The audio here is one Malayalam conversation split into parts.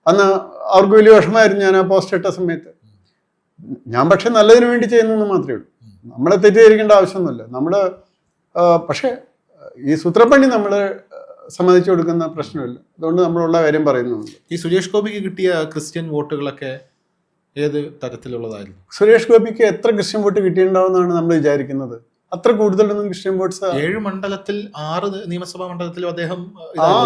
അന്ന് അവർക്ക് വലിയ വിഷമമായിരുന്നു ഞാൻ ആ പോസ്റ്റ് ഇട്ട സമയത്ത്. ഞാൻ പക്ഷെ നല്ലതിന് വേണ്ടി ചെയ്യുന്നെന്ന് മാത്രമേ ഉള്ളൂ. നമ്മളെ തെറ്റിദ്ധരിക്കേണ്ട ആവശ്യമൊന്നുമില്ല. നമ്മൾ പക്ഷേ ഈ സൂത്രപ്പണി നമ്മൾ സമ്മതിച്ചു കൊടുക്കുന്ന പ്രശ്നമില്ല. അതുകൊണ്ട് നമ്മളുള്ള കാര്യം പറയുന്നുണ്ട്. ഈ സുരേഷ് ഗോപിക്ക് കിട്ടിയ ക്രിസ്ത്യൻ വോട്ടുകളൊക്കെ ഏത് തരത്തിലുള്ളതായിരുന്നു? സുരേഷ് ഗോപിക്ക് എത്ര ക്രിസ്ത്യൻ വോട്ട് കിട്ടിയിട്ടുണ്ടാവുമെന്നാണ് നമ്മൾ വിചാരിക്കുന്നത്. അത്ര കൂടുതലൊന്നും ക്രിസ്ത്യൻ വോട്ട്സ് 7 മണ്ഡലത്തിൽ 6 നിയമസഭാ മണ്ഡലത്തിലും അദ്ദേഹം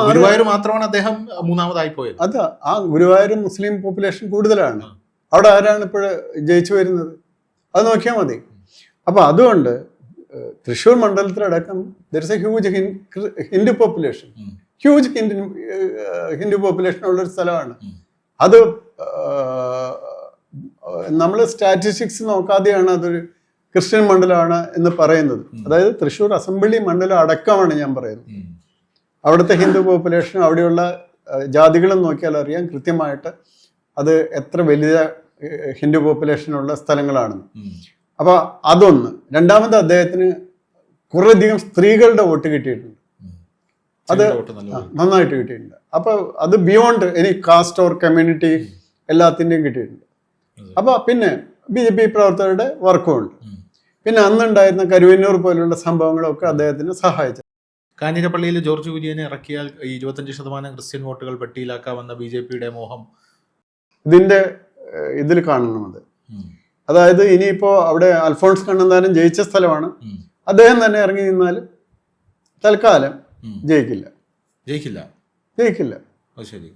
ഗുരുവായൂർ മാത്രമാണ് അദ്ദേഹം മൂന്നാമതായി പോയത്. അതാ ആ ഗുരുവായൂർ മുസ്ലിം പോപ്പുലേഷൻ കൂടുതലാണ്. അവിടെ ആരാണ് ഇപ്പോഴും ജയിച്ചു വരുന്നത്? അത് നോക്കിയാൽ മതി. അപ്പൊ അതുകൊണ്ട് തൃശ്ശൂർ മണ്ഡലത്തിലടക്കം there is a huge Hindu population, huge Hindu population ഉള്ളൊരു സ്ഥലമാണ്. അത് നമ്മൾ സ്റ്റാറ്റിസ്റ്റിക്സ് നോക്കാതെയാണ് അതൊരു ക്രിസ്ത്യൻ മണ്ഡലമാണ് എന്ന് പറയുന്നത്. അതായത് തൃശ്ശൂർ അസംബ്ലി മണ്ഡലം അടക്കമാണ് ഞാൻ പറയുന്നത്. അവിടുത്തെ ഹിന്ദു പോപ്പുലേഷൻ, അവിടെയുള്ള ജാതികളും നോക്കിയാൽ അറിയാം കൃത്യമായിട്ട് അത് എത്ര വലിയ ഹിന്ദു പോപ്പുലേഷനുള്ള സ്ഥലങ്ങളാണെന്ന്. അപ്പൊ അതൊന്ന്. രണ്ടാമത് അദ്ദേഹത്തിന് കുറേയധികം സ്ത്രീകളുടെ വോട്ട് കിട്ടിയിട്ടുണ്ട്. അത് നന്നായിട്ട് കിട്ടിയിട്ടുണ്ട്. അപ്പൊ അത് beyond any caste or community എല്ലാത്തിൻ്റെയും കിട്ടിയിട്ടുണ്ട്. അപ്പൊ പിന്നെ BJP പ്രവർത്തകരുടെ വർക്കും ഉണ്ട്. പിന്നെ അന്നുണ്ടായിരുന്ന കരുവന്നൂർ പോലുള്ള സംഭവങ്ങളൊക്കെ അദ്ദേഹത്തിന് സഹായിച്ചു. കാഞ്ഞിരപ്പള്ളിയിൽ ജോർജ് കുര്യനെ ഇറക്കിയാൽ 25% ക്രിസ്ത്യൻ വോട്ടുകൾ പെട്ടിയിലാക്കാമെന്ന BJPയുടെ മോഹം ഇതിൽ കാണണം. അത് അതായത് ഇനിയിപ്പോ അവിടെ അൽഫോൺസ് കണ്ണന്താനം ജയിച്ച സ്ഥലമാണ്. അദ്ദേഹം തന്നെ ഇറങ്ങി നിന്നാൽ തൽക്കാലം ജയിക്കില്ല. ജയിക്കില്ല. ജയിക്കില്ല. ശരി.